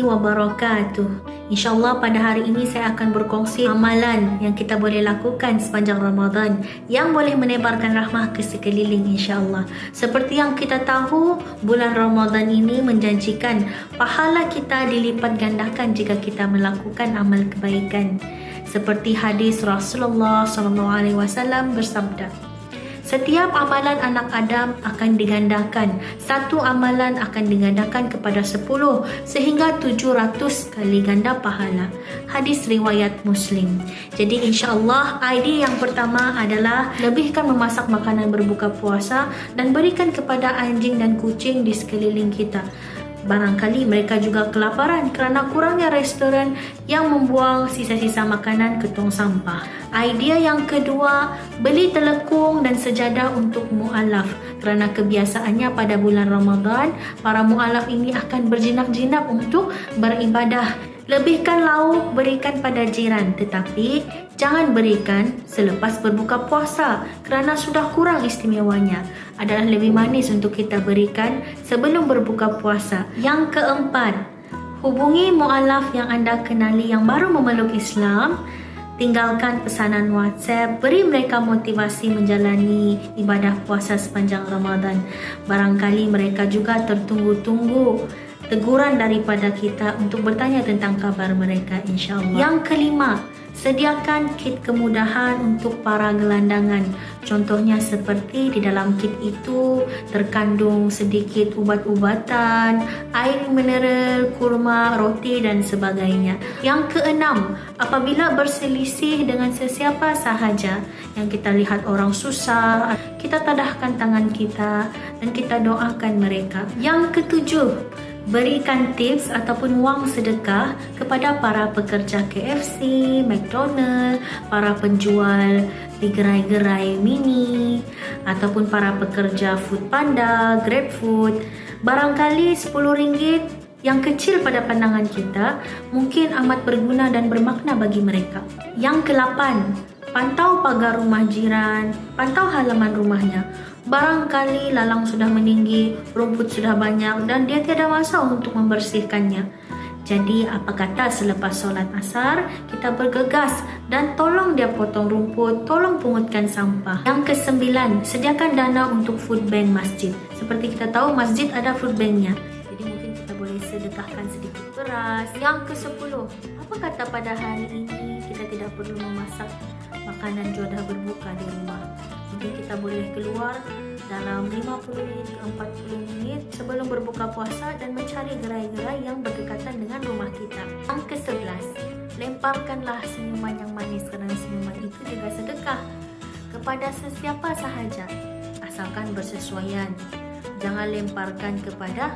wabarakatuh. InsyaAllah pada hari ini saya akan berkongsi amalan yang kita boleh lakukan sepanjang Ramadan yang boleh menebarkan rahmah ke sekeliling insyaAllah. Seperti yang kita tahu, bulan Ramadan ini menjanjikan pahala kita dilipat gandakan jika kita melakukan amal kebaikan. Seperti hadis Rasulullah SAW bersabda, setiap amalan anak Adam akan digandakan. Satu amalan akan digandakan kepada 10 sehingga 700 kali ganda pahala. Hadis riwayat Muslim. Jadi insyaAllah idea yang pertama adalah lebihkan memasak makanan berbuka puasa dan berikan kepada anjing dan kucing di sekeliling kita. Barangkali mereka juga kelaparan kerana kurangnya restoran yang membuang sisa-sisa makanan ke tong sampah. Idea yang kedua, beli telekung dan sejadah untuk mu'alaf. Kerana kebiasaannya pada bulan Ramadan, para mu'alaf ini akan berjinak-jinak untuk beribadah. Lebihkan lauk berikan pada jiran, tetapi jangan berikan selepas berbuka puasa kerana sudah kurang istimewanya. Adalah lebih manis untuk kita berikan sebelum berbuka puasa. Yang keempat, hubungi mu'alaf yang anda kenali yang baru memeluk Islam. Tinggalkan pesanan WhatsApp, beri mereka motivasi menjalani ibadah puasa sepanjang Ramadan. Barangkali mereka juga tertunggu-tunggu teguran daripada kita untuk bertanya tentang kabar mereka insyaAllah. Yang kelima, sediakan kit kemudahan untuk para gelandangan. Contohnya seperti di dalam kit itu terkandung sedikit ubat-ubatan, air mineral, kurma, roti dan sebagainya. Yang keenam, apabila berselisih dengan sesiapa sahaja yang kita lihat orang susah, kita tadahkan tangan kita dan kita doakan mereka. Yang ketujuh, berikan tips ataupun wang sedekah kepada para pekerja KFC, McDonald, para penjual di gerai-gerai mini ataupun para pekerja Foodpanda, GrabFood. Barangkali RM10 yang kecil pada pandangan kita mungkin amat berguna dan bermakna bagi mereka. Yang ke-8, pantau pagar rumah jiran, pantau halaman rumahnya. Barangkali lalang sudah meninggi, rumput sudah banyak dan dia tiada masa untuk membersihkannya. Jadi apa kata selepas solat asar, kita bergegas dan tolong dia potong rumput, tolong pungutkan sampah. Yang ke-9, sediakan dana untuk food bank masjid. Seperti kita tahu masjid ada food banknya. Jadi mungkin kita boleh sedekahkan sedikit beras. Yang ke-10, apa kata pada hari ini kita tidak perlu memasak makanan jodoh berbuka di rumah. Mungkin kita boleh keluar dalam 50 minit ke 40 minit sebelum berbuka puasa dan mencari gerai-gerai yang berdekatan dengan rumah kita. Yang ke-11, lemparkanlah senyuman yang manis kerana senyuman itu juga sedekah kepada sesiapa sahaja asalkan bersesuaian. Jangan lemparkan kepada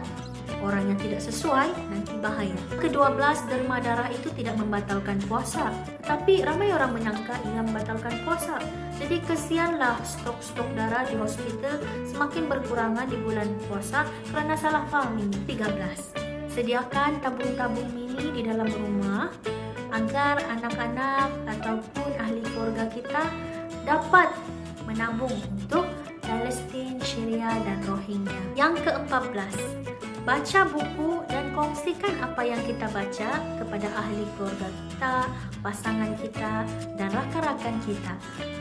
orang yang tidak sesuai, nanti bahaya. Ke-12, derma darah itu tidak membatalkan puasa, tetapi ramai orang menyangka ia membatalkan puasa. Jadi kesianlah stok-stok darah di hospital semakin berkurangan di bulan puasa kerana salah faham ini. 13, sediakan tabung-tabung mini di dalam rumah agar anak-anak ataupun ahli keluarga kita dapat menabung untuk Palestin, Syria dan Rohingya. Yang ke-14, baca buku dan kongsikan apa yang kita baca kepada ahli keluarga kita, pasangan kita dan rakan-rakan kita.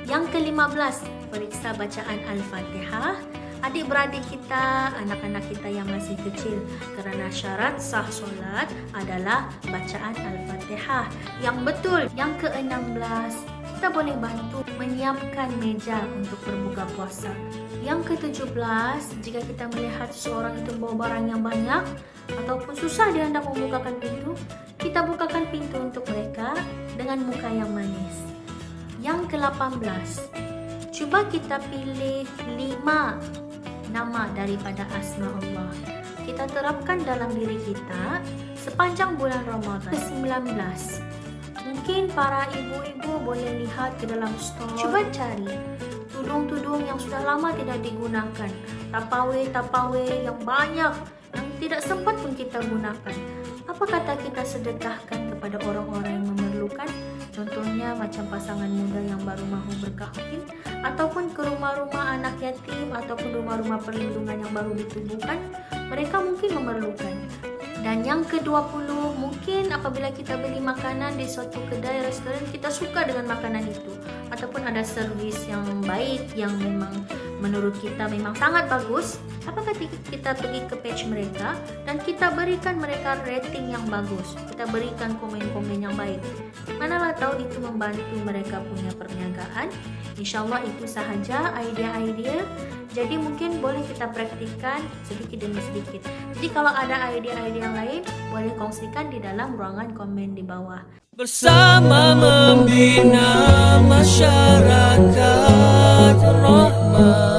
Yang ke-15, periksa bacaan Al-Fatihah adik-beradik kita, anak-anak kita yang masih kecil kerana syarat sah solat adalah bacaan Al-Fatihah yang betul. Yang ke-16, kita boleh bantu menyiapkan meja untuk berbuka puasa. Yang ke-17, jika kita melihat seseorang itu membawa barang yang banyak ataupun susah dia hendak membukakan pintu, kita bukakan pintu untuk mereka dengan muka yang manis. Yang ke-18, cuba kita pilih 5 nama daripada asma Allah. Kita terapkan dalam diri kita sepanjang bulan Ramadan. Ke-19, mungkin para ibu-ibu boleh lihat ke dalam stor, cuba cari tudung-tudung yang sudah lama tidak digunakan, tapawai-tapawai yang banyak yang tidak sempat pun kita gunakan. Apa kata kita sedekahkan kepada orang-orang yang memerlukan? Contohnya macam pasangan muda yang baru mahu berkahwin, ataupun ke rumah-rumah anak yatim, ataupun rumah-rumah perlindungan yang baru ditubuhkan. Mereka mungkin memerlukan. Dan yang ke-20, mungkin apabila kita beli makanan di suatu kedai restoran, kita suka dengan makanan itu, ataupun ada servis yang baik yang memang menurut kita memang sangat bagus, apakah kita pergi ke page mereka dan kita berikan mereka rating yang bagus, kita berikan komen-komen yang baik. Manalah tahu itu membantu mereka punya perniagaan. InsyaAllah itu sahaja idea-idea. Jadi mungkin boleh kita praktikkan sedikit demi sedikit. Jadi kalau ada idea-idea yang lain, boleh kongsikan di dalam ruangan komen di bawah. Bersama membina masyarakat rahmat.